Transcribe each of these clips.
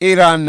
ኢራን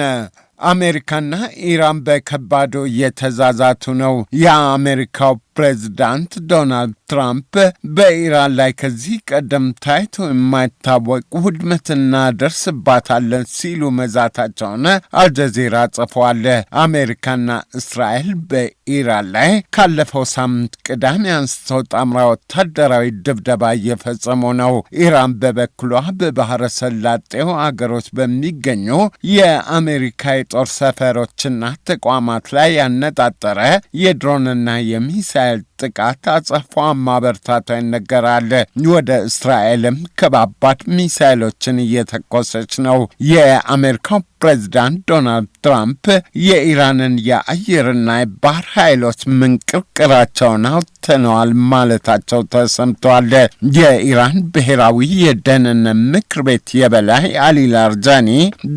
አሜሪካና ኢራን በከባዱ እየተዛዛቱ ነው። የአሜሪካው ፕሬዝዳንት ዶናልድ ትራምፕ በኢራን ላይ ከዚህ ቀደም ታይቶ የማይታወቅ ውድመት እናደርስባታለን ሲሉ መዛታቸውን አልጀዚራ ጽፏል። አሜሪካና እስራኤል በኢራን ላይ ካለፈው ሳምንት ቅዳሜ አንስተው ጣምራ ወታደራዊ ድብደባ እየፈጸሙ ነው። ኢራን በበኩሏ በባህረ ሰላጤው አገሮች በሚገኙ የአሜሪካ የጦር ሰፈሮችና ተቋማት ላይ ያነጣጠረ የድሮንና የሚሳኤል ጥቃት አጸፋ ማበርታቷ ይነገራል። ወደ እስራኤልም ከባባድ ሚሳኤሎችን እየተኮሰች ነው። የአሜሪካው ፕሬዝዳንት ዶናልድ ትራምፕ የኢራንን የአየርና የባህር ኃይሎች ምንቅርቅራቸውን አውጥተነዋል ማለታቸው ተሰምተዋል። የኢራን ብሔራዊ የደህንነት ምክር ቤት የበላይ አሊ ላርጃኒ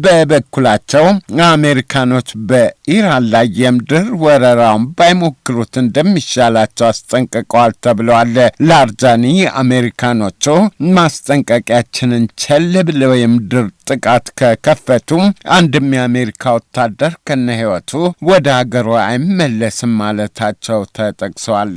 በበኩላቸው አሜሪካኖች በኢራን ላይ የምድር ወረራውን ባይሞክሩት እንደሚሻላቸው አስጠንቅቀዋል ተብለዋል። ላርጃኒ አሜሪካኖቹ ማስጠንቀቂያችንን ቸል ብለው የምድር ጥቃት ከከፈቱ አንድም የአሜሪካ ወታደር ከነ ሕይወቱ ወደ አገሩ አይመለስም ማለታቸው ተጠቅሰዋል።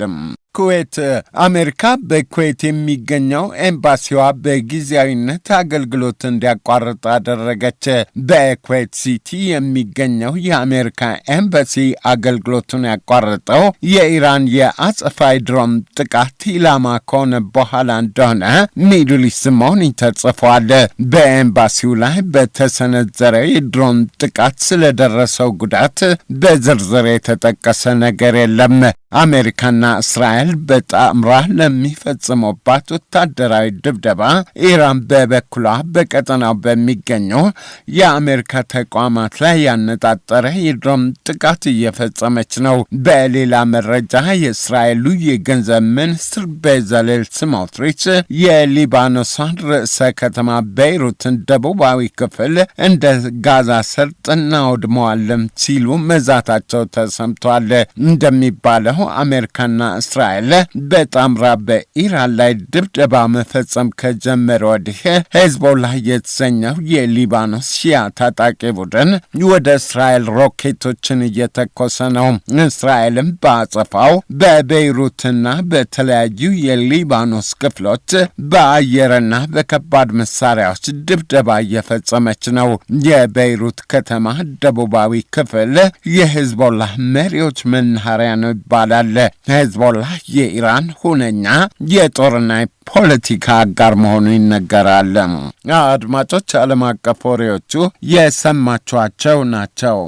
ኩዌት አሜሪካ በኩዌት የሚገኘው ኤምባሲዋ በጊዜያዊነት አገልግሎት እንዲያቋርጥ አደረገች። በኩዌት ሲቲ የሚገኘው የአሜሪካ ኤምባሲ አገልግሎቱን ያቋረጠው የኢራን የአጸፋ ድሮን ጥቃት ኢላማ ከሆነ በኋላ እንደሆነ ሚድል ኢስት ሞኒተር ጽፏል። በኤምባሲው ላይ በተሰነዘረ የድሮን ጥቃት ስለደረሰው ጉዳት በዝርዝር የተጠቀሰ ነገር የለም። አሜሪካና እስራኤል በጣምራ ለሚፈጽሙባት ወታደራዊ ድብደባ ኢራን በበኩሏ በቀጠናው በሚገኙ የአሜሪካ ተቋማት ላይ ያነጣጠረ የድሮን ጥቃት እየፈጸመች ነው። በሌላ መረጃ የእስራኤሉ የገንዘብ ሚኒስትር ቤዛሌል ስሞትሪች የሊባኖስን ርዕሰ ከተማ ቤይሩትን ደቡባዊ ክፍል እንደ ጋዛ ሰርጥ እናወድመዋለን ሲሉ መዛታቸው ተሰምቷል። እንደሚባለው አሜሪካና እስራኤል በጣምራ በኢራን ላይ ድብደባ መፈጸም ከጀመረ ወዲህ ሄዝቦላህ የተሰኘው የሊባኖስ ሺያ ታጣቂ ቡድን ወደ እስራኤል ሮኬቶችን እየተኮሰ ነው። እስራኤልም በአጸፋው በቤይሩትና በተለያዩ የሊባኖስ ክፍሎች በአየርና በከባድ መሳሪያዎች ድብደባ እየፈጸመች ነው። የቤይሩት ከተማ ደቡባዊ ክፍል የሄዝቦላህ መሪዎች መናኸሪያ ነው ይባላል። ሄዝቦላህ የኢራን ሁነኛ የጦርና ፖለቲካ አጋር መሆኑ ይነገራል። አድማጮች፣ ዓለም አቀፍ ወሬዎቹ የሰማችኋቸው ናቸው።